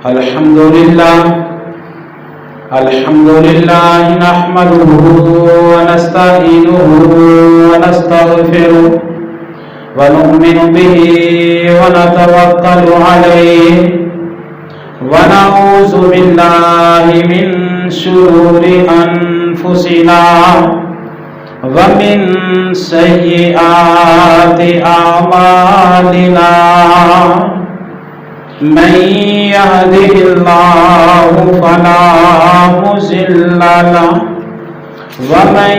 الحمد لله نحمده ونستعينه ونستغفره ونؤمن به ونتوكل عليه ونعوذ بالله من شرور أنفسنا ومن سيئات أعمالنا من يهده الله فلا مضل له ومن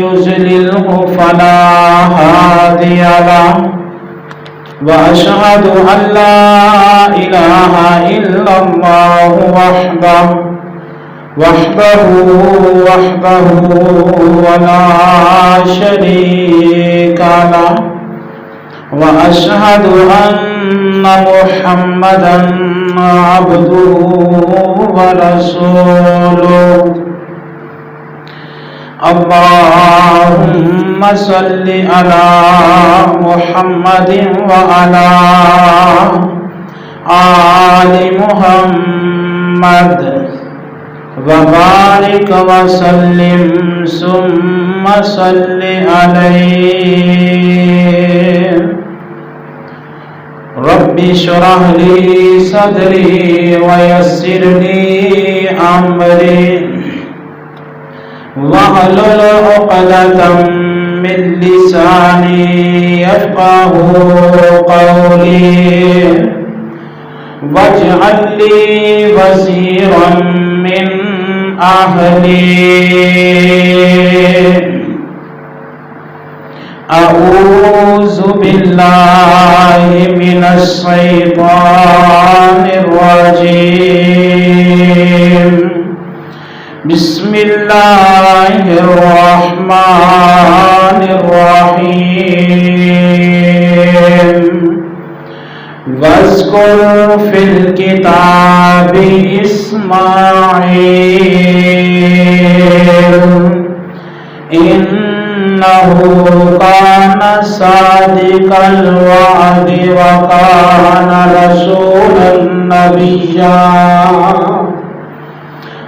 يضلله فلا هادي له وأشهد أن لا إله إلا الله وحده ولا شريك له وأشهد أن محمدا عبده ورسوله اللهم صل على محمد وعلى آل محمد وبارك وسلم ثم صل عليه رب اشرح لي صدري ويسر لي أمري واحلل عقدة من لساني يفقهوا قولي واجعل لي وزيرا من أهلي أعوذ بالله من الشيطان الرجيم بسم الله الرحمن الرحيم واذكر في الكتاب إسماعيل إنه كان صادق الوعد وكان رسولا نبيا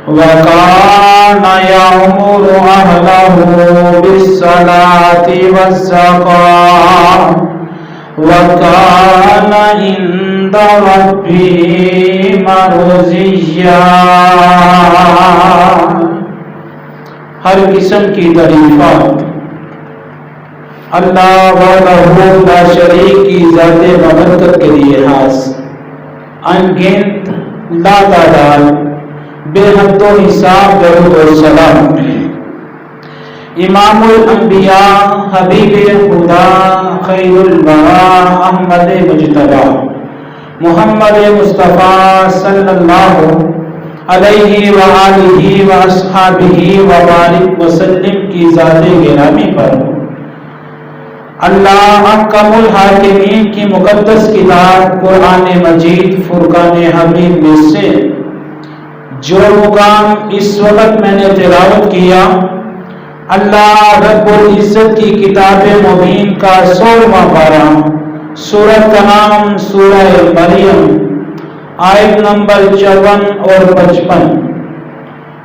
وكان يأمر أهله بالصلاة والزكاة وكان عند ربه مرضيا ہر قسم کی تعریفات اللہ وحدہ لا شریک کی ذات بابرکت کے لیے خاص انگنت لا تعداد بے حد و حساب درود و سلام امام الانبیاء حبیب خدا خیر الورا احمد مجتبی محمد مصطفیٰ صلی اللہ علیہ وآلہ واصحابہ وبارک وسلم کی ذات گرامی پر اللہ احکم الحاکمین کی مقدس کتاب قرآن مجید فرقان حمید میں سے جو مقام اس وقت میں نے تلاوت کیا اللہ رب العزت کی کتاب مبین کا 16واں پارہ سورۃ کا نام سورہ مریم آیت نمبر 54 اور 55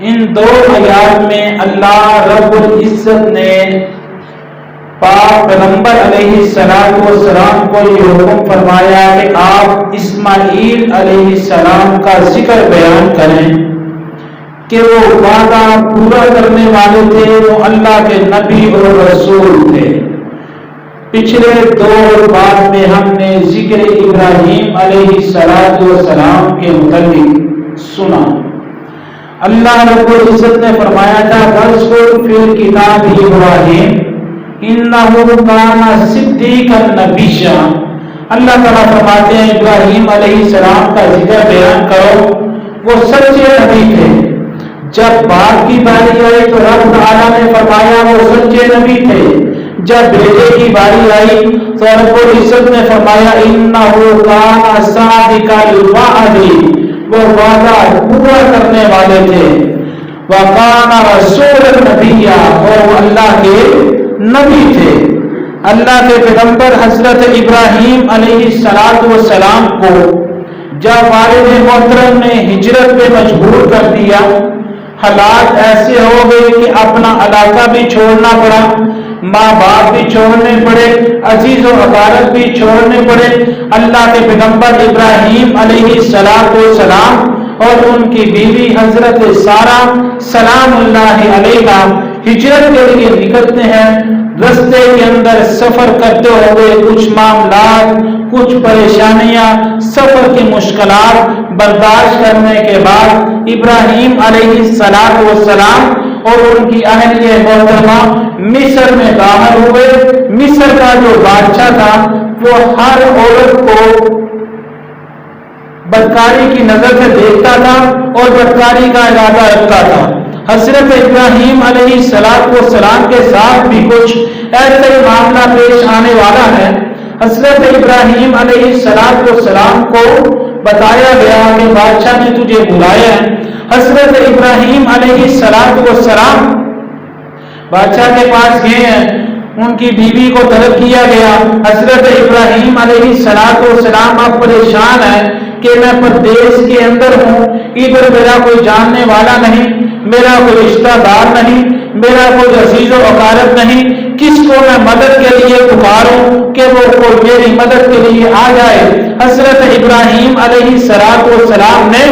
ان دو آیات میں اللہ رب العزت نے پاک پیغمبر علیہ السلام کو یہ حکم فرمایا کہ آپ اسماعیل علیہ السلام کا ذکر بیان کریں کہ وہ وعدہ پورا کرنے والے تھے، وہ اللہ کے نبی اور رسول تھے۔ پچھلے دور بعد میں ہم نے ذکر ابراہیم علیہ السلام کے متعلق سنا۔ اللہ رب العزت نے فرمایا تھا وَاذْكُرْ فِي الْكِتَابِ إِبْرَاهِيمَ إِنَّهُ كَانَ صِدِّيقًا نَبِيًّا۔ اللہ تعالیٰ فرماتے ہیں ابراہیم علیہ السلام کا ذکر بیان کرو، وہ سچے نبی تھے۔ جب باپ کی باری آئی تو رب تعالیٰ نے فرمایا وہ سچے نبی تھے۔ جب بیٹے کی باری آئی تو رب العزت نے فرمایا انہ کان صادق الوعد، وہ وعدہ پورا کرنے والے تھے۔ وکان رسول النبی، اور وہ اللہ کے نبی تھے۔ اللہ کے پیغمبر حضرت ابراہیم علیہ السلام کو جب والد محترم نے ہجرت پہ مجبور کر دیا، حالات ایسے ہو گئے کہ اپنا علاقہ بھی چھوڑنا پڑا، ماں باپ بھی چھوڑنے پڑے، عزیز و اقارب بھی چھوڑنے پڑے۔ اللہ کے پیغمبر ابراہیم علیہ السلام اور ان کی بیوی حضرت سارہ سلام اللہ علیہا ہجرت کے لیے نکلتے ہیں۔ رستے کے اندر سفر کرتے ہوئے کچھ معاملات، کچھ پریشانیاں، سفر کی مشکلات برداشت کرنے کے بعد ابراہیم علیہ السلام اور ان کی اہلیہ محترمہ مصر میں داخل ہوئے۔ مصر کا جو بادشاہ تھا وہ ہر عورت کو بدکاری کی نظر سے دیکھتا تھا اور بدکاری کا ارادہ رکھتا تھا۔ حضرت ابراہیم علیہ السلام کے ساتھ بھی کچھ ایسے معاملہ پیش آنے والا ہے۔ حضرت ابراہیم علیہ السلام کو بتایا گیا کہ بادشاہ نے تجھے بلایا ہے۔ حضرت ابراہیم علیہ السلام بادشاہ کے پاس گئے ہیں، ان کی بیوی کو طلب کیا گیا۔ حضرت ابراہیم علیہ السلام اب پریشان ہے کہ میں پردیس کے اندر ہوں، ادھر میرا کوئی جاننے والا نہیں، میرا کوئی رشتہ دار نہیں، میرا کوئی عزیز و اقارب نہیں، کس کو میں مدد کے لیے پکاروں کہ وہ کوئی میری مدد کے لیے آ جائے۔ حضرت ابراہیم علیہ السلام نے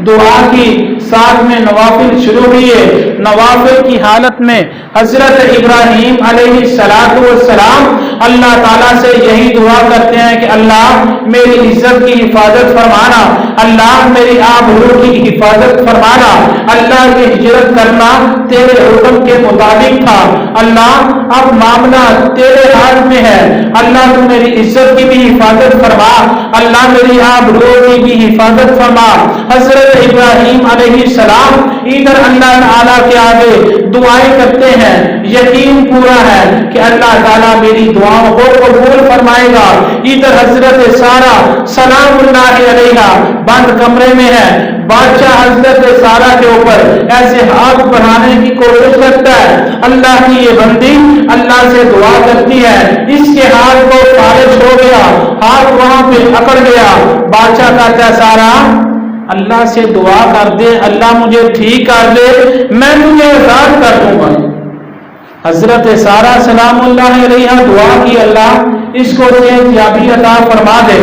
دعا کی، ساتھ میں نوافل شروع کیے۔ نوافل کی حالت میں حضرت ابراہیم علیہ السلام اللہ تعالیٰ سے یہی دعا کرتے ہیں کہ اللہ میری عزت کی حفاظت فرمانا، اللہ میری آبرو کی حفاظت فرمانا۔ اللہ کی ہجرت کرنا تیرے حکم کے مطابق تھا، اللہ اب معاملہ تیرے ہاتھ میں ہے، اللہ تو میری عزت کی بھی حفاظت فرما، اللہ میری آبرو کی بھی حفاظت فرما۔ حضرت ابراہیم علیہ السلام ادھر اللہ تعالیٰ کے آگے دعائیں کرتے ہیں، یقین پورا ہے کہ اللہ تعالیٰ میری دعاؤں کو قبول فرمائے گا۔ ادھر حضرت سارہ سلام اللہ علیہا بند کمرے میں ہے، بادشاہ حضرت سارہ کے اوپر ایسے ہاتھ بڑھانے کی کوشش کرتا ہے، اللہ کی یہ بندی اللہ سے دعا کرتی ہے، اس کے ہاتھ کو فالج ہو گیا، ہاتھ وہاں پہ اکڑ گیا۔ بادشاہ کہتا ہے سارہ اللہ سے دعا کر دے، اللہ مجھے ٹھیک کر دے، میں تجھے آزاد کر دوں گا۔ حضرت سارہ سلام اللہ علیہا دعا کی اللہ اس کو صحت یابی عطا فرما دے۔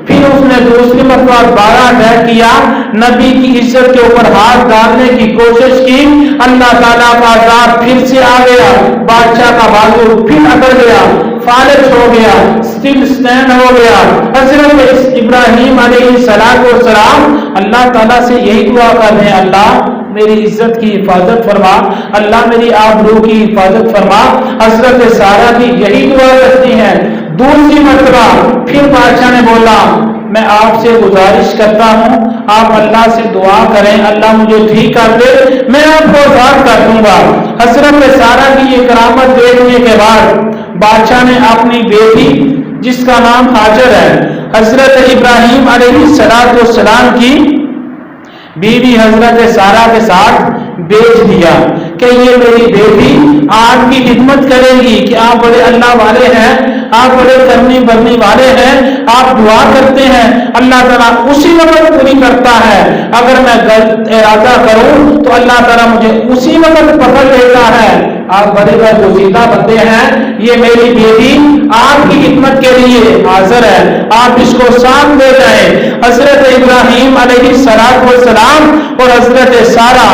پھر اس نے دوسری مرتبہ دوبارہ اٹیک کیا، نبی کی عزت کے اوپر ہاتھ ڈالنے کی کوشش کی، اللہ تعالیٰ کا عذاب پھر سے آ گیا، بادشاہ کا بازو پھر اکڑ گیا، فالج ہو گیا، اسٹل سٹینڈ ہو گیا۔ حضرت ابراہیم علیہ السلام اللہ تعالیٰ سے یہی دعا کر رہے ہیں، اللہ میری عزت کی حفاظت فرما، اللہ میری آبرو کی حفاظت فرما۔ حضرت سارہ کی یہی دعا کرتی ہیں۔ دوسری مرتبہ پھر بادشاہ نے بولا میں آپ سے گزارش کرتا ہوں آپ اللہ سے دعا کریں، اللہ مجھے ٹھیک کر دے، میں آپ کو آزاد کر دوں گا۔ حضرت سارہ کی یہ کرامت دیکھنے کے بعد بادشاہ نے اپنی بیٹی جس کا نام ہاجر ہے، حضرت ابراہیم علیہ السلام کی بیوی حضرت سارہ کے ساتھ بیچ دیا کہ یہ میری بیٹی آپ کی خدمت کرے گی کہ آپ بڑے اللہ والے ہیں، آپ بڑے کرنی برنی والے ہیں، آپ دعا کرتے ہیں، اللہ تعالیٰ اسی وقت پوری کرتا ہے، اگر میں غلط ارادہ کروں تو اللہ تعالیٰ مجھے اسی وقت پکڑ لیتا ہے، آپ بڑے برگزیدہ بندے ہیں، یہ میری بیٹی آپ کی خدمت کے لیے حاضر ہے، آپ اس کو ساتھ لے جائیں۔ حضرت ابراہیم علیہ السلام اور حضرت سارہ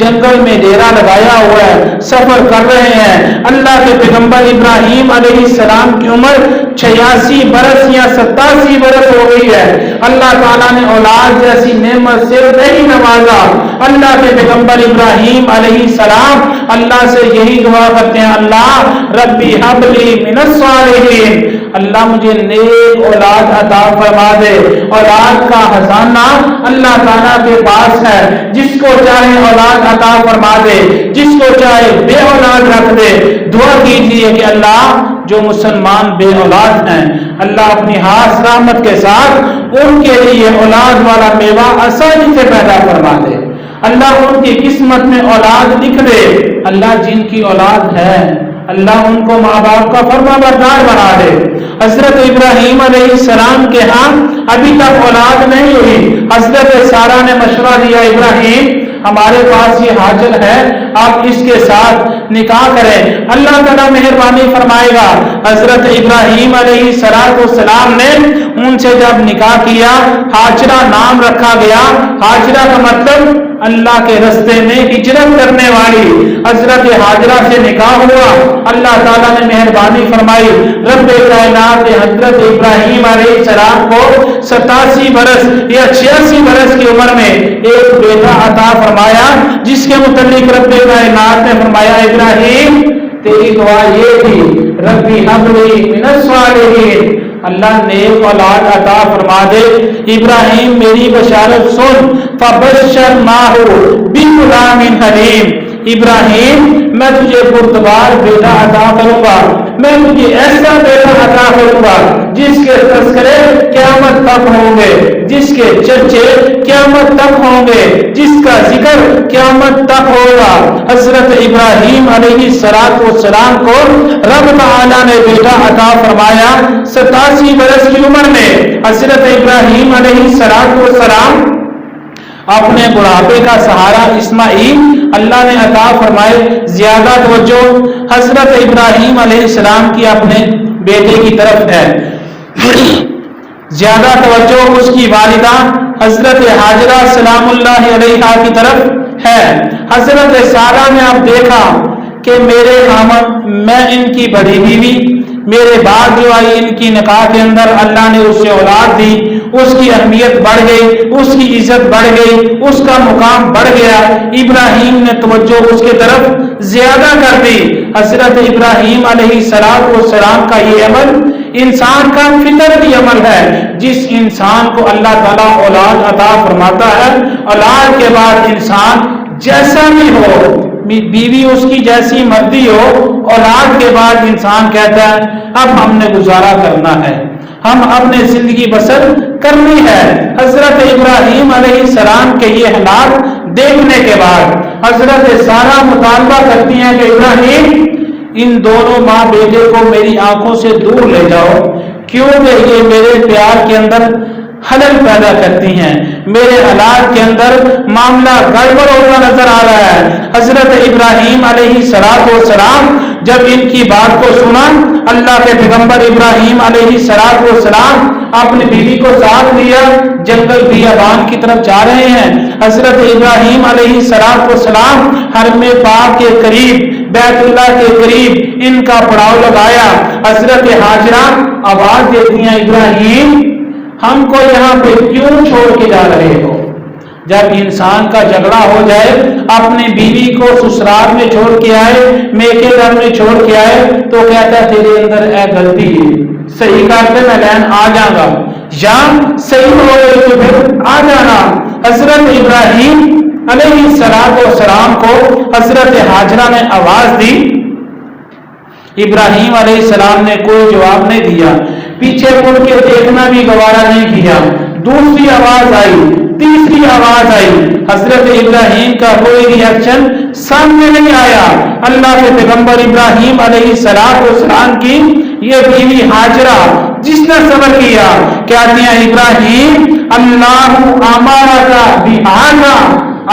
جنگل میں ڈیرا لگایا ہوا ہے، سفر کر رہے ہیں۔ اللہ کے پیغمبر ابراہیم علیہ السلام کی عمر 86 برس یا 87 برس ہو گئی ہے۔ اللہ تعالیٰ نے اولاد جیسی نعمت سے نہیں نوازا۔ اللہ کے پیغمبر ابراہیم علیہ السلام اللہ سے یہی دعا کرتے ہیں، اللہ ربی ہب لی من الصالحین، اللہ مجھے نیک اولاد عطا فرما دے۔ اولاد کا خزانہ اللہ تعالیٰ کے پاس ہے، جس کو چاہے اولاد عطا فرما دے، جس کو چاہے بے اولاد رکھ دے۔ دعا کیجیے کہ اللہ جو مسلمان بے اولاد ہیں اللہ اپنی خاص رحمت کے ساتھ ان کے لیے اولاد والا میوہ آسانی سے پیدا فرما دے، اللہ ان کی قسمت میں اولاد لکھ دے۔ اللہ جن کی اولاد ہے اللہ ان کو ماں باپ کا فرما بردار بنا دے۔ حضرت ابراہیم علیہ السلام کے ہاں ابھی تک اولاد نہیں ہوئی، حضرت سارہ نے مشورہ دیا ابراہیم ہمارے پاس یہ حاجر ہے، آپ اس کے ساتھ نکاح کریں، اللہ تعالیٰ مہربانی فرمائے گا۔ حضرت ابراہیم علیہ السلام نے ان سے جب نکاح کیا، حاجرہ نام رکھا گیا۔ حاجرہ کا مطلب اللہ کے رستے میں ہجرت کرنے والی۔ حضرت حاجرہ سے نکاح ہوا، اللہ تعالیٰ نے مہربانی فرمائی، رب کائنات نے حضرت ابراہیم علیہ السلام کو 87 برس یا 86 برس کی عمر میں ایک بیٹا عطا فرمایا، جس کے متعلق رب کائنات نے فرمایا ابراہیم تیری دعا یہ تھی، ربی ہب لی من الصالحین، اللہ نیک اولاد عطا فرما دے۔ ابراہیم میری بشارت سن، فبشرناہ بغلام حلیم، ابراہیم میں تجھے بردبار بیٹا عطا کروں گا، میں تجھے ایسا بیٹا عطا کروں گا جس کے تذکرے قیامت تک ہوں گے، جس کے چرچے قیامت تک ہوں گے، جس کا ذکر قیامت تک ہوگا۔ حضرت ابراہیم علیہ السلام کو رب تعالیٰ نے بیٹا عطا فرمایا 87 برس کی عمر میں۔ حضرت ابراہیم علیہ السلام اپنے بڑھاپے کا سہارا اسماعیل اللہ نے عطا فرمائے۔ زیادہ توجہ حضرت ابراہیم علیہ السلام کی اپنے بیٹے کی طرف ہے، زیادہ توجہ اس کی والدہ حضرت حاجرہ سلام اللہ علیہا کی طرف ہے۔ حضرت سارہ نے اب دیکھا کہ میرے خامد میں ان کی بڑی بیوی، میرے بعد جو آئی ان کی نکاح کے اندر اللہ نے اسے اولاد دی، اس کی اہمیت بڑھ گئی، اس کی عزت بڑھ گئی، اس کا مقام بڑھ گیا۔ ابراہیم نے توجہ اس کے طرف زیادہ کر دی۔ حضرت ابراہیم علیہ السلام کا یہ عمل انسان کا فطرتی عمل ہے۔ جس انسان کو اللہ تعالیٰ اولاد عطا فرماتا ہے، اولاد کے بعد انسان جیسا بھی ہو، بیوی اس کی جیسی مرضی ہو، اولاد کے بعد انسان کہتا ہے اب ہم نے گزارا کرنا ہے، ہم اپنے زندگی بسر کرنی ہے۔ حضرت ابراہیم علیہ السلام کے یہ حالات دیکھنے کے بعد حضرت سارہ مطالبہ کرتی ہیں کہ ابراہیم ان دونوں ماں بیٹے کو میری آنکھوں سے دور لے جاؤ، کیونکہ یہ میرے پیار کے اندر خلل پیدا کرتی ہیں، میرے حالات کے اندر معاملہ گڑبڑ ہوتا نظر آ رہا ہے۔ حضرت ابراہیم علیہ السلام جب ان کی بات کو سنا، اللہ کے پیغمبر ابراہیم علیہ السلام اپنی بیوی کو ساتھ لیا، جنگل بیابان کی طرف جا رہے ہیں۔ حضرت ابراہیم علیہ السلام حرم پاک کے قریب، بیت اللہ کے قریب ان کا پڑاؤ لگایا۔ حضرت حاجرہ آواز دیتی ہیں ابراہیم ہم کو یہاں پہ کیوں چھوڑ کے جا رہے ہو؟ جب انسان کا جھگڑا ہو جائے، اپنی بیوی کو سسرال میں چھوڑ کے آئے، میکے گھر میں چھوڑ کے آئے، تو کہتا ہے تیرے اندر اے غلطی ہے، صحیح کرتے میں لین آ جاؤں گا، یا صحیح ہو گئی تو پھر آ جانا۔ حضرت ابراہیم علیہ السلام کو حضرت حاجرہ نے آواز دی، ابراہیم علیہ السلام نے کوئی جواب نہیں دیا، پیچھے مڑ کے دیکھنا بھی گوارا نہیں کیا۔ دوسری آواز آئی، تیسری آواز آئی، حضرت ابراہیم کا کوئی ری ایکشن سامنے نہیں آیا۔ اللہ کے پیغمبر ابراہیم علیہ السلام کی یہ بیوی حاجرہ جس نے صبر کیا، کہتی ہیں ابراہیم اللہ امرک بہذا،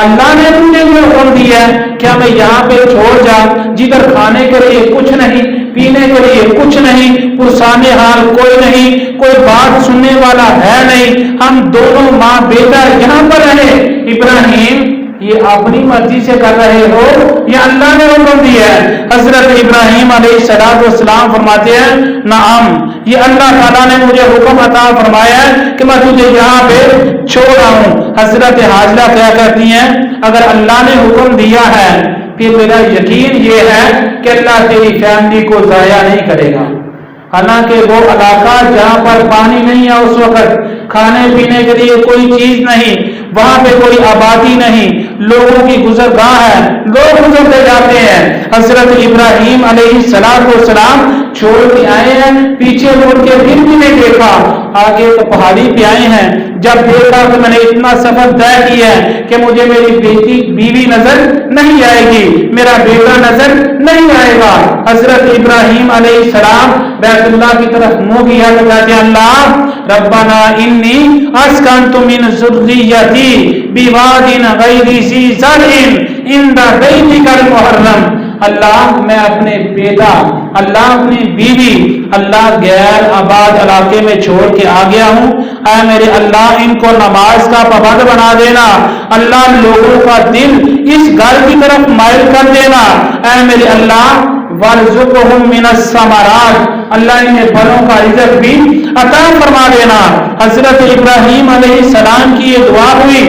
اللہ نے مجھے یہ حکم دیا ہے کہ ہمیں یہاں پہ چھوڑ جا، جدھر کھانے کے لیے کچھ نہیں، پینے کے لیے کچھ نہیں، پرسانے حال کوئی نہیں، کوئی بات سننے والا ہے نہیں، ہم دونوں ماں بیٹا یہاں پر رہے۔ ابراہیم یہ اپنی مرضی سے کر رہے ہو یا اللہ نے حکم دیا ہے؟ حضرت ابراہیم علیہ السلام فرماتے ہیں نعم، یہ اللہ تعالیٰ نے مجھے حکم عطا فرمایا ہے کہ میں تجھے یہاں پہ چھوڑ آؤں۔ حضرت حاجرہ کیا کرتی ہیں اگر اللہ نے حکم دیا ہے پھر میرا یقین یہ ہے کہ اللہ تیری فیملی کو ضائع نہیں کرے گا۔ حالانکہ وہ علاقہ جہاں پر پانی نہیں ہے، اس وقت کھانے پینے کے لیے کوئی چیز نہیں، وہاں پہ کوئی آبادی نہیں، لوگوں کی گزرگاہ ہے، لوگ گزرتے جاتے ہیں۔ حضرت ابراہیم علیہ السلام چھوڑ کے آئے ہیں، پیچھے مڑ کے پھر بھی نہیں دیکھا، آگے تو پہاڑی پہ آئے ہیں جب دیکھا کہ میں نے اتنا سفر طے کیا ہے کہ مجھے میری بیوی نظر نہیں آئے گی، میرا بیٹا نظر نہیں آئے گا، حضرت ابراہیم علیہ السلام بیت اللہ کی طرف منہ کیا تو کہتے ہیں اللہ ربنا انی اسکنت من ذریتی بواد غیر ذی زرع عند بیتک المحرم، اللہ میں اپنے بیٹا، اللہ اپنی بیوی، اللہ غیر آباد علاقے میں چھوڑ کے آ گیا ہوں، اے میرے اللہ ان کو نماز کا پابند بنا دینا، اللہ لوگوں کا دل اس گھر کی طرف مائل کر دینا، اے میرے اللہ وارزقہم من الثمرات، اللہ انہیں پھلوں کا رزق بھی عطا فرما دینا۔ حضرت ابراہیم علیہ السلام کی یہ دعا ہوئی،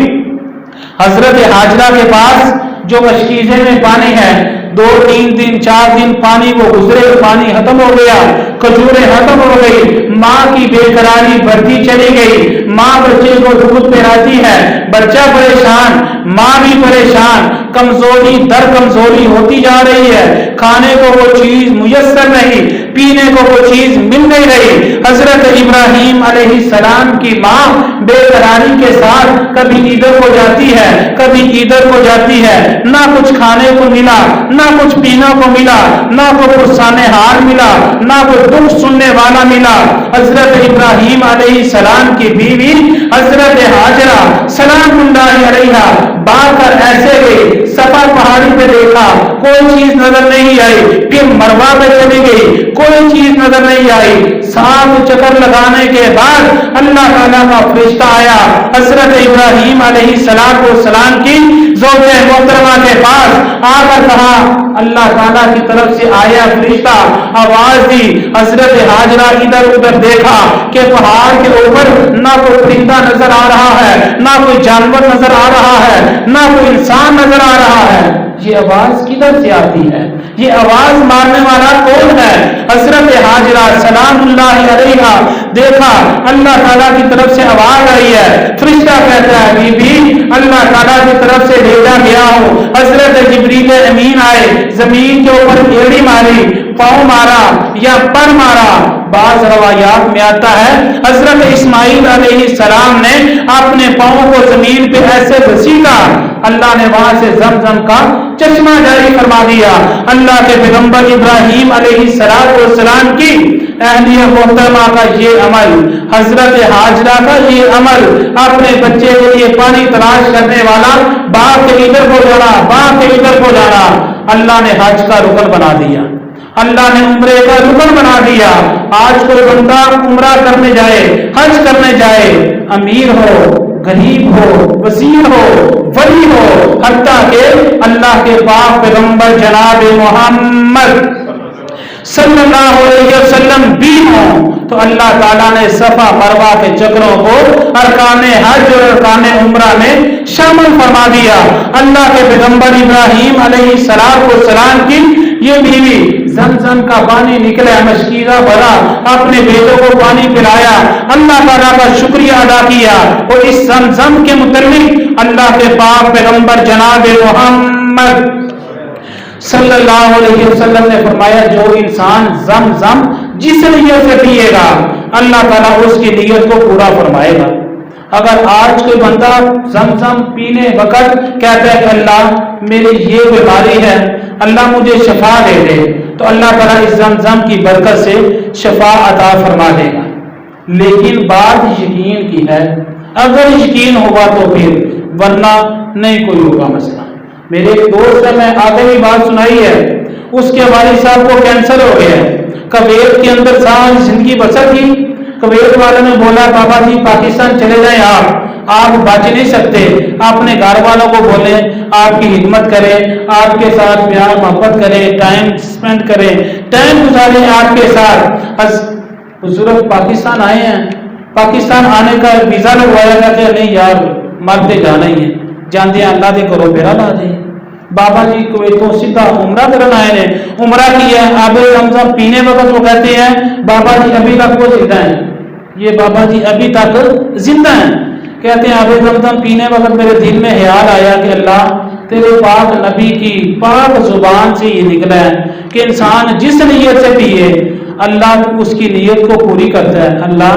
حضرت حاجرہ کے پاس جو مشکیزے میں پانی ہے، 2-3 دن 4 دن پانی وہ گزرے، پانی ختم ہو گیا، کھجوریں ختم ہو گئی، ماں کی بے قراری بڑھتی چلی گئی، ماں بچے کو دودھ پلاتی ہے، بچہ پریشان، ماں بھی پریشان، کمزوری در کمزوری ہوتی جا رہی ہے، کھانے کو وہ چیز میسر نہیں، پینے کو وہ چیز مل نہیں رہی۔ حضرت ابراہیم علیہ السلام کی ماں بے قراری کے ساتھ کبھی ادھر کو جاتی ہے، کبھی ادھر کو جاتی ہے، نہ کچھ کھانے کو ملا، نہ کچھ پینا کو ملا، نہ کوئی پرسان حال ملا، نہ کوئی دکھ سننے والا ملا۔ حضرت ابراہیم علیہ السلام کی بیوی حضرت حاجرہ سلام اللہ علیہا باہر کر ایسے گئی، صفا پہاڑی پہ دیکھا کوئی چیز نظر نہیں آئی، پھر مروہ پہ چلی گئی کوئی چیز نظر نہیں آئی، 7 چکر لگانے کے بعد اللہ تعالیٰ کا فرشتہ آیا حضرت ابراہیم علیہ السلام کی زوجہ محترمہ کے پاس آ کر کہا، اللہ تعالیٰ کی طرف سے آیا فرشتہ، آواز دی، حضرت حاجرہ ادھر ادھر دیکھا کہ پہاڑ کے اوپر نہ کوئی پرندہ نظر آ رہا ہے، نہ کوئی جانور نظر آ رہا ہے، نہ کوئی انسان نظر آ رہا ہے، یہ آواز کدھر سے آتی ہے، یہ آواز مارنے والا کون ہے؟ حضرت حاجرہ سلام اللہ علیہا دیکھا اللہ تعالیٰ کی طرف سے آواز آئی ہے، فرشتہ کہتا ہے بی بی اللہ تعالیٰ کی طرف سے بھیجا گیا ہوں۔ حضرت جبریل امین آئے، زمین کے اوپر ایڑی ماری، پاؤں مارا یا پر مارا، بعض روایات میں آتا ہے حضرت اسماعیل علیہ السلام نے اپنے پاؤں کو زمین پہ ایسے گھسیٹا، اللہ نے وہاں سے زمزم کا چشمہ جاری فرما دیا۔ اللہ کے پیغمبر ابراہیم علیہ السلام کی اہلیہ محترمہ کا یہ عمل، حضرت حاجرہ کا یہ عمل، اپنے بچے کے لیے پانی تلاش کرنے والا باپ کے ادھر کو جانا، باپ کے ادھر کو جانا، اللہ نے حج کا رکن بنا دیا، اللہ نے عمرے کا رکن بنا دیا۔ آج کوئی بندہ عمرہ کرنے جائے، حج کرنے جائے، امیر ہو، غریب ہو، وزیر ہو، ولی ہو، حتیٰ کہ اللہ کے پاک پیغمبر جناب محمد صلی اللہ علیہ وسلم بھی ہوں، تو اللہ تعالیٰ نے صفا مروہ کے چکروں کو ارکان حج اور ارکان عمرہ میں شامل فرما دیا۔ اللہ کے پیغمبر ابراہیم علیہ السلام کی یہ بیوی زمزم کا پانی نکلا، مشکیزہ بھرا، اپنے بیٹوں کو پانی پلایا، اللہ تعالیٰ کا شکریہ ادا کیا، اور اس زمزم کے متعلق اللہ کے پاک پیغمبر جناب محمد صلی اللہ علیہ وسلم نے فرمایا جو انسان زمزم جس نیت سے پیے گا اللہ تعالیٰ اس کی نیت کو پورا فرمائے گا۔ اگر آج کوئی بندہ زمزم پینے وقت کہتا ہے کہ اللہ میری یہ بیماری ہے، اللہ مجھے شفا دے دے، تو اللہ تعالیٰ اس زمزم کی برکت سے شفا عطا فرما دے گا۔ لیکن بات یقین کی ہے، اگر یقین ہوگا تو پھر، ورنہ نہیں کوئی ہوگا مسئلہ۔ میرے ایک دوست نے میں آگے بھی بات سنائی ہے، اس کے والد صاحب کو کینسر ہو گیا، کویت کے اندر ساری زندگی بسر تھی، کویت والوں نے بولا بابا جی پاکستان چلے جائیں، آپ بچ نہیں سکتے، اپنے گھر والوں کو بولیں آپ کی خدمت کریں، آپ کے ساتھ پیار محبت کریں، ٹائم اسپینڈ کریں، ٹائم گزاریں آپ کے ساتھ۔ بزرگ پاکستان آئے ہیں، پاکستان آنے کا ویزا لگوایا گیا کہ نہیں یار مرتے جانا ہی ہے، جانتے ہیں اللہ دے کرو میرا لا دے۔ بابا جی کویتوں سیدھا عمرہ کرنا آئے ہیں، عمرہ کیا ہے، آب زمزم پینے وقت وہ کہتے ہیں بابا جی ابھی تک وہ زندہ ہیں، یہ بابا جی ابھی تک زندہ ہیں، کہتے ہیں آب زمزم پینے وقت میرے دل میں خیال آیا کہ اللہ تیرے پاک نبی کی پاک زبان سے یہ نکلا ہے کہ انسان جس نیت سے پیے اللہ اس کی نیت کو پوری کرتا ہے۔ اللہ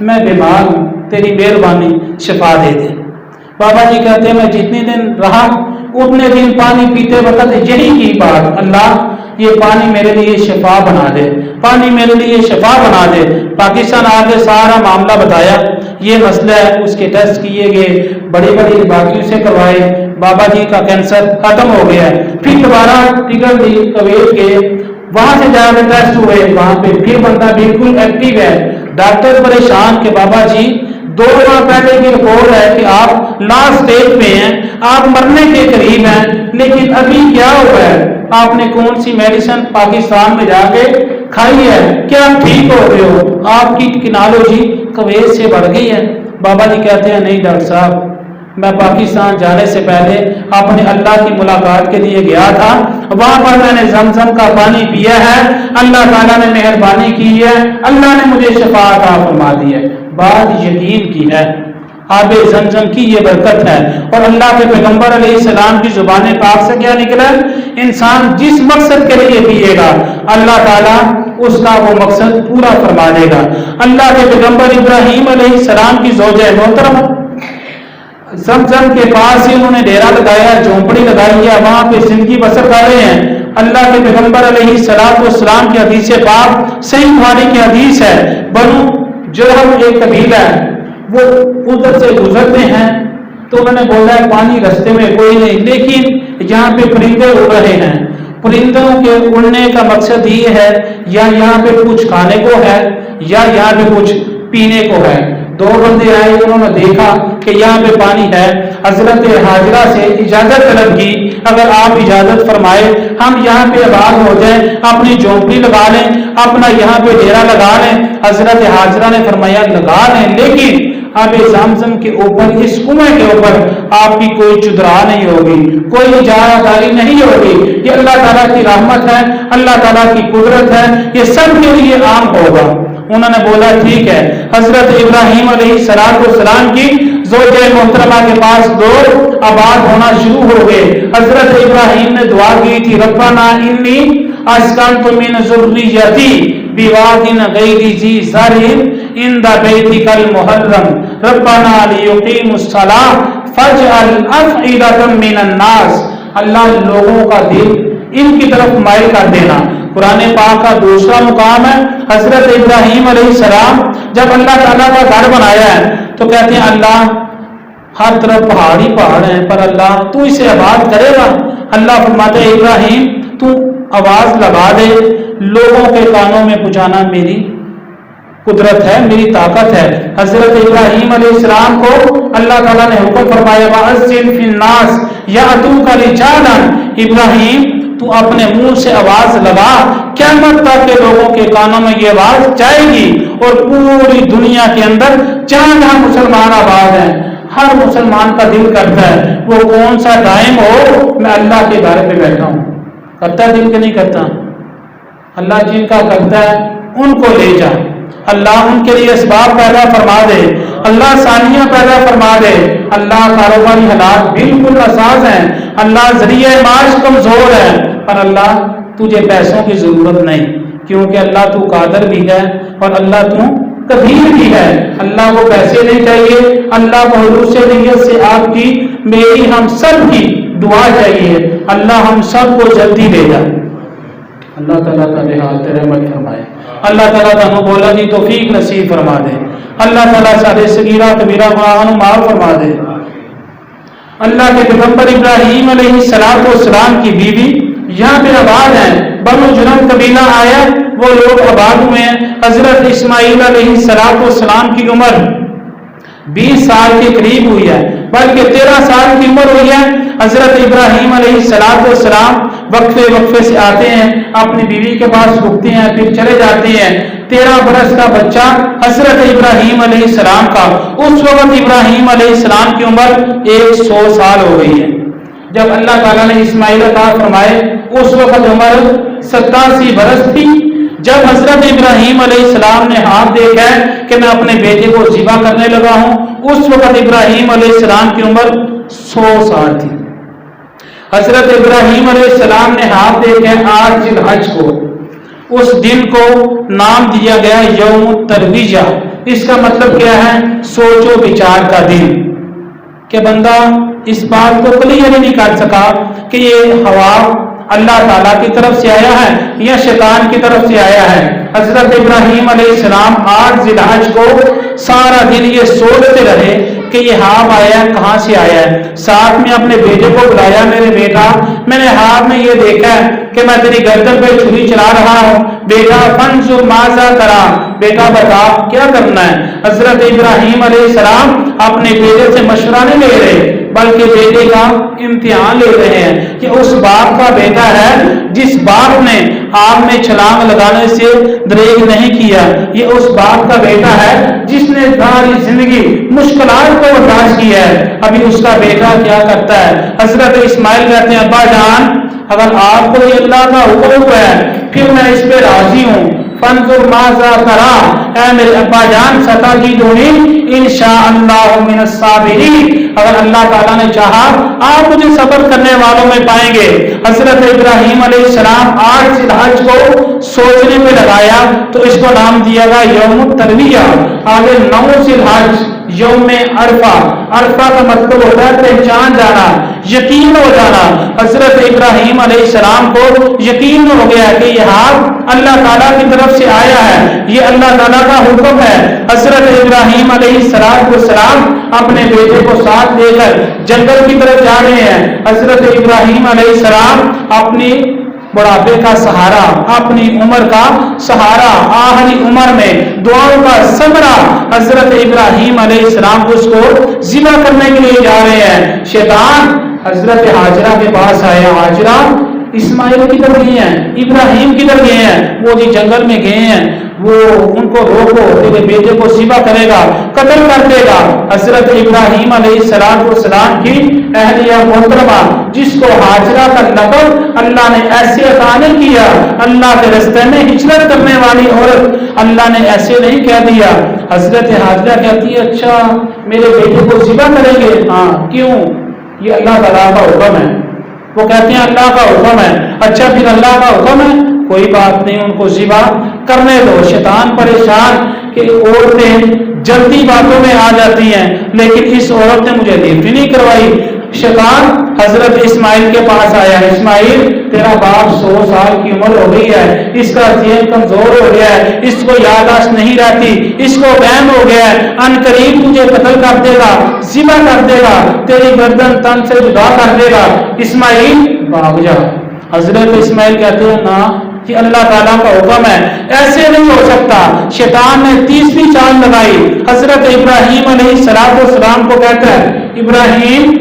میں بیمار ہوں، تیری مہربانی شفا دے دے۔ بابا جی کہتے ہیں میں جتنے دن رہا اتنے دن پانی پیتے وقت یہی کی بات، اللہ یہ پانی میرے لیے شفا بنا دے، پانی میرے لیے شفا بنا دے۔ پاکستان آگے سارا معاملہ بتایا، یہ مسئلہ ہے، اس کے ٹیسٹ کیے گئے، بڑی بڑی باقیوں سے کروائے، بابا جی کا کینسر ختم ہو گیا ہے۔ پھر دوبارہ ٹکٹ دی کویت کے، وہاں سے جا کے ٹیسٹ ہوئے، وہاں پہ پھر بندہ بالکل ایکٹیو ہے۔ ڈاکٹر پریشان کہ بابا جی 2 ماہ پہلے کی رپورٹ ہے کہ آپ لاسٹ اسٹیج پہ ہیں، آپ مرنے کے قریب ہیں، لیکن ابھی کیا ہوا ہے؟ آپ نے کون سی میڈیسن پاکستان میں جا کے کھائی ہے کہ آپ ٹھیک ہو گئے ہو؟ آپ کی ٹیکنالوجی کویت سے بڑھ گئی ہے۔ بابا جی کہتے ہیں نہیں ڈاکٹر صاحب، میں پاکستان جانے سے پہلے اپنے اللہ کی ملاقات کے لیے گیا تھا، وہاں پر میں نے زمزم کا پانی پیا ہے، اللہ تعالیٰ نے مہربانی کی ہے، اللہ نے مجھے شفا عطا فرما دی ہے۔ بات یقین کی ہے، آب زمزم کی یہ برکت ہے۔ اور اللہ کے پیغمبر علیہ السلام کی زبان پاک سے کیا نکلا؟ انسان جس مقصد کے لیے پیے گا اللہ تعالیٰ اس کا وہ مقصد پورا فرما دے گا۔ اللہ کے پیغمبر ابراہیم علیہ السلام کی زوجہ محترمہ زمزم کے پاس ہی انہوں نے ڈیرا لگایا، جھونپڑی لگائی ہے، وہاں پہ زندگی بسر کر رہے ہیں۔ اللہ کے پیغمبر علیہ السلام کی حدیث پاک صحیح بخاری کی حدیث ہے، بنو جرہم ایک قبیلہ ہے، وہ ادھر سے گزرتے ہیں تو انہوں نے بولا ہے پانی رستے میں کوئی نہیں، لیکن یہاں پہ پرندے اڑ رہے ہیں، پرندوں کے اڑنے کا مقصد یہ ہے یا یہاں پہ کچھ کھانے کو ہے یا یہاں پہ کچھ پینے کو ہے۔ 2 بندے آئے، انہوں نے دیکھا کہ یہاں پہ پانی ہے، حضرت حاجرہ سے اجازت طلب کی، اگر آپ اجازت فرمائے ہم یہاں پہ آباد ہو جائیں، اپنی جھونپڑی لگا لیں، اپنا یہاں پہ ڈیرا لگا لیں۔ حضرت حاجرہ نے فرمایا لگا لیں، لیکن اب زمزم کے اوپر، اس کنویں کے اوپر آپ کی کوئی چدرا نہیں ہوگی، کوئی اجارہ داری نہیں ہوگی، یہ اللہ تعالیٰ کی رحمت ہے، اللہ تعالیٰ کی قدرت ہے، یہ سب کے لیے عام ہوگا۔ انہوں نے بولا ٹھیک ہے۔ حضرت ابراہیم علیہ السلام کی زوجہ محترمہ کے پاس 2 آباد ہونا شروع ہو گئے۔ حضرت ابراہیم نے دعا کی تھی ربنا انی اسکنت من ذریتی بواد غیر ذی زرع عند بیتک المحرم ربنا لیقیموا الصلاۃ فاجعل افئدۃ من الناس، اللہ لوگوں کا دل ان کی طرف مائل کر دینا۔ قرآن پاک کا دوسرا مقام ہے، حضرت ابراہیم علیہ السلام جب اللہ تعالیٰ کا گھر بنایا ہے تو کہتے ہیں اللہ ہر طرف پہاڑ ہی پہاڑ ہیں، پر اللہ تو اسے آباد کرے گا۔ اللہ فرماتے ہیں ابراہیم تو آواز لگا دے، لوگوں کے کانوں میں پہنچانا میری قدرت ہے، میری طاقت ہے۔ حضرت ابراہیم علیہ السلام کو اللہ تعالیٰ نے حکم فرمایا وَأَذِّن فِي النَّاسِ يَأْتُوكَ رِجَالًا، ابراہیم تو اپنے منہ سے آواز لگا، قیامت تک کے لوگوں کے کانوں میں یہ آواز جائے گی، اور پوری دنیا کے اندر جہاں جہاں مسلمان آباد ہیں، ہر مسلمان کا دل کرتا ہے وہ کون سا ٹائم ہو میں اللہ کے گھر پہ بیٹھا ہوں۔ کرتا ہے دل کے نہیں کرتا؟ اللہ جن کا کرتا ہے ان کو لے جائے، اللہ ان کے لیے اسباب پیدا فرما دے، اللہ ثانیہ پیدا فرما دے، اللہ کاروباری حالات بالکل ناساز ہیں، اللہ ذریعہ معاش کمزور ہے، پر اللہ تجھے پیسوں کی ضرورت نہیں، کیونکہ اللہ تو قادر بھی ہے اور اللہ تو قدیر بھی ہے۔ اللہ کو پیسے نہیں چاہیے، اللہ کو حضور سے نیت سے آپ کی میری ہم سب کی دعا چاہیے، اللہ ہم سب کو جلدی دے جائے۔ اللہ تعالیٰ کا رحمت رحمت فرمائے، اللہ تعالیٰ تمہیں بولا جی توفیق نصیب فرما دے، اللہ تعالیٰ سارے صغیرہ کبیرہ گناہوں معاف فرما دے۔ اللہ کے پیغمبر ابراہیم علیہ السلام کی بیوی یہاں پہ آباد ہیں، بنو جرہم قبیلہ آیا، وہ لوگ آباد ہوئے ہیں۔ حضرت اسماعیل علیہ السلام کی عمر 20 سال کے قریب ہوئی ہے، بلکہ 13 سال کی عمر ہوئی ہے۔ حضرت ابراہیم علیہ السلام وقفے سے آتے ہیں، اپنی بیوی کے پاس رکتے ہیں، پھر چلے جاتے ہیں۔ 13 برس کا بچہ حضرت ابراہیم علیہ السلام کا، اس وقت ابراہیم علیہ السلام کی عمر 100 سال ہو گئی ہے۔ جب اللہ تعالیٰ نے اسماعیل عطا فرمائے اس وقت عمر 87 برس تھی۔ جب حضرت ابراہیم علیہ السلام نے ہاتھ دیکھا کہ میں اپنے بیٹے کو ذبح کرنے لگا ہوں، اس وقت ابراہیم علیہ السلام کی عمر 100 سال تھی۔ حضرت ابراہیم علیہ السلام نے ہاتھ دیکھا 8 ذی الحج کو، اس دن کو نام دیا گیا یوم ترویہ، اس کا مطلب کیا ہے؟ سوچ و بچار کا دن، کہ بندہ اس بات کو کلیئر نہیں کر سکا کہ یہ ہوا اللہ تعالیٰ کی طرف سے آیا ہے یا شیطان کی طرف سے آیا ہے۔ حضرت ابراہیم علیہ السلام 8 ذی الحج کو سارا دن یہ سوچتے رہے کہ یہ ہاتھ آیا ہے کہاں سے آیا ہے۔ ساتھ میں اپنے بیٹے کو بلایا، میرے بیٹا میں نے ہاتھ میں یہ دیکھا ہے کہ میں تیری گردن پہ چھری چلا رہا ہوں، بیٹا فانظر ماذا ترى، بیٹا بتا کیا کرنا ہے۔ حضرت ابراہیم علیہ السلام اپنے بیٹے سے مشورہ نہیں لے رہے بلکہ بیٹے کا امتحان لے رہے ہیں کہ اس باپ کا بیٹا ہے جس باپ نے آگ میں چھلانگ لگانے سے دریغ نہیں کیا، یہ اس باپ کا بیٹا ہے جس نے ساری زندگی مشکلات کو برداشت کیا ہے، ابھی اس کا بیٹا کیا کرتا ہے۔ حضرت اسماعیل کہتے ہیں ابا جان اگر آپ کو یہ اللہ کا حکم ہوا ہے پھر میں اس پہ راضی ہوں، فانظر ماذا ترى، اے میرے ابا جان ستجدنی ان شاء اللہ من الصابرین، اگر اللہ تعالیٰ نے چاہا آپ مجھے صبر کرنے والوں میں پائیں گے۔ حضرت ابراہیم علیہ السلام 8 ذی الحج کو سوچنے میں لگایا تو اس کو نام دیا گیا یوم الترویہ۔ آگے 9 ذی الحج یوم عرفہ، عرفہ کا مطلب ہوتا ہے پہچان جانا، یقین ہو جانا۔ حضرت ابراہیم علیہ السلام کو یقین ہو گیا کہ یہ ہاتھ اللہ تعالیٰ کی طرف سے آیا ہے، یہ اللہ تعالیٰ کا حکم ہے۔ حضرت ابراہیم علیہ السلام اپنے بیٹے کو ساتھ لے کر جنگل کی طرف جا رہے ہیں۔ حضرت ابراہیم علیہ السلام اپنی بڑھاپے کا سہارا، اپنی عمر کا سہارا، آخری عمر میں دعاؤں کا ثمرہ، حضرت ابراہیم علیہ السلام اس کو ذبح کرنے کے لیے جا رہے ہیں۔ شیطان حضرت ہاجرہ کے پاس آیا، ہاجرہ اسماعیل کی طرف گئے ہیں، ابراہیم کی طرف گئے ہیں، وہ جی جنگل میں گئے ہیں، وہ ان کو روکو، تیرے بیٹے کو ذبح کرے گا، قتل کر دے گا۔ حضرت ابراہیم علیہ السلام کی اہلیہ محترمہ جس کو ہاجرہ کا لقب اللہ نے ایسے عطا نہیں کیا، اللہ کے راستے میں ہجرت کرنے والی عورت اللہ نے ایسے نہیں کہہ دیا۔ حضرت ہاجرہ کہتی ہے اچھا میرے بیٹے کو ذبح کریں گے؟ ہاں کیوں؟ یہ اللہ تعالیٰ کا حکم ہے۔ وہ کہتے ہیں اللہ کا حکم ہے۔ اچھا پھر اللہ کا حکم ہے، کوئی بات نہیں، ان کو ذبح کرنے دو۔ شیطان پریشان کہ عورتیں جلدی باتوں میں آ جاتی ہیں، لیکن اس عورت نے مجھے ڈیوٹی نہیں کروائی۔ شیطان حضرت اسماعیل کے پاس آیا، اسماعیل تیرا باپ 100 سال کی عمر ہو گئی ہے، اس کا ذہن کمزور ہو گیا ہے، اس کو یادداشت نہیں رہتی، اس کو وہم ہو گیا ہے، ان قریب تجھے قتل کر دے گا، ذبح کر دے گا، تیری گردن تن سے جدا کر دے گا، اسماعیل بھاگ جا۔ حضرت اسماعیل کہتے ہیں نا کہ اللہ تعالیٰ کا حکم ہے، ایسے نہیں ہو سکتا۔ شیطان نے 30ویں چال لگائی، حضرت ابراہیم علیہ السلام کو کہتا ہے ابراہیم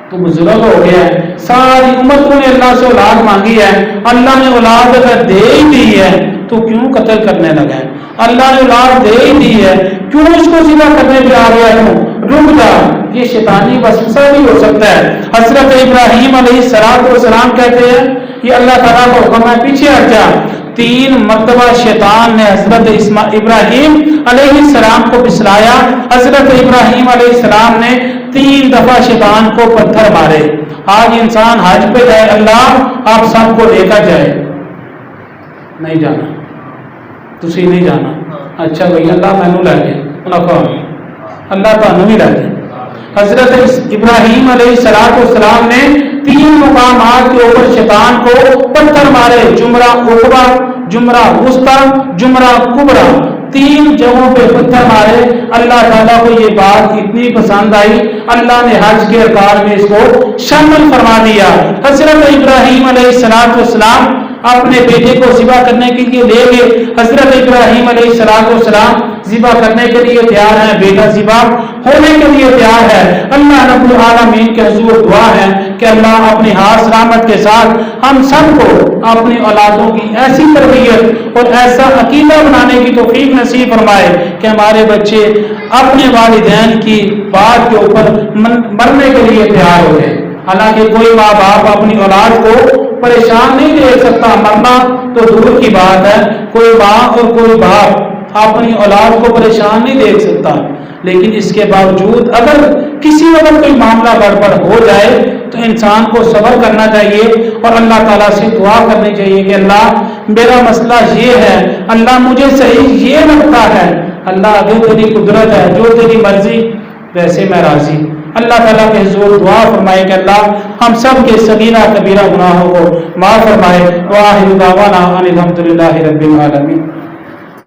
تو بزرگ ہو گیا ہے، ساری عمر تو نے اللہ سے اولاد مانگی ہے، اللہ نے اولاد اگر دے ہی دی ہے تو کیوں قتل کرنے لگا ہے؟ اللہ نے اولاد دے ہی دی ہے، کیوں اس کو ذبح کرنے پہ آ گیا؟ رک جا، یہ شیطانی وسوسہ بھی ہو سکتا ہے۔ حضرت ابراہیم علیہ السلام کہتے ہیں یہ اللہ تعالیٰ کا حکم ہے، پیچھے ہٹ جا۔ 3 مرتبہ شیطان نے حضرت ابراہیم علیہ السلام کو پھسلایا۔ حضرت ابراہیم علیہ السلام نے 3 دفعہ شیطان کو پتھر مارے۔ آج انسان حج پہ جائے، اللہ آپ سب کو لے کر جائے، نہیں جانا، تسی نہیں جانا، اچھا بھائی اللہ مینو لے گئے، اللہ تمہیں بھی لے گئے۔ حضرت ابراہیم علیہ السلام نے 3 مقامات کے اوپر شیطان کو پتھر مارے، جمرہ عقبہ، جمرہ وسطیٰ، جمرہ کبریٰ، 3 جگہوں پہ پتھر مارے۔ اللہ تعالیٰ کو یہ بات اتنی پسند آئی، اللہ نے حج کے ارکان میں اس کو شامل فرما دیا۔ حضرت ابراہیم علیہ السلام اپنے بیٹے کو ذبح کرنے کے لیے لے گئے۔ حضرت ابراہیم علیہ السلام ذبح کرنے کے لیے تیار ہیں، بیٹا ذبح ہونے کے لیے تیار ہے۔ اللہ رب العالمین کے حضور دعا ہے کہ اللہ اپنی ہاتھ سلامت کے ساتھ ہم سب کو اپنی اولادوں کی ایسی تربیت اور ایسا عقیدہ بنانے کی توفیق نصیب فرمائے کہ ہمارے بچے اپنے والدین کی بات کے اوپر مرنے کے لیے تیار ہو جائے۔ حالانکہ کوئی ماں باپ اپنی اولاد کو پریشان نہیں دیکھ سکتا، مرنا تو دور کی بات ہے، کوئی ماں اور کوئی باپ اپنی اولاد کو پریشان نہیں دیکھ سکتا، لیکن اس کے باوجود اگر کسی وقت کوئی معاملہ گڑبڑ ہو جائے تو انسان کو صبر کرنا چاہیے اور اللہ تعالیٰ سے دعا کرنی چاہیے کہ اللہ میرا مسئلہ یہ ہے، اللہ مجھے صحیح یہ لگتا ہے، اللہ جو تیری قدرت ہے، جو تیری مرضی ویسے میں راضی۔ اللہ تعالیٰ کے حضور دعا فرمائے کہ اللہ ہم سب کے صغیرہ کبیرہ گناہوں کو معاف فرمائے۔ وآخر دعوانا ان الحمد للہ رب العالمین۔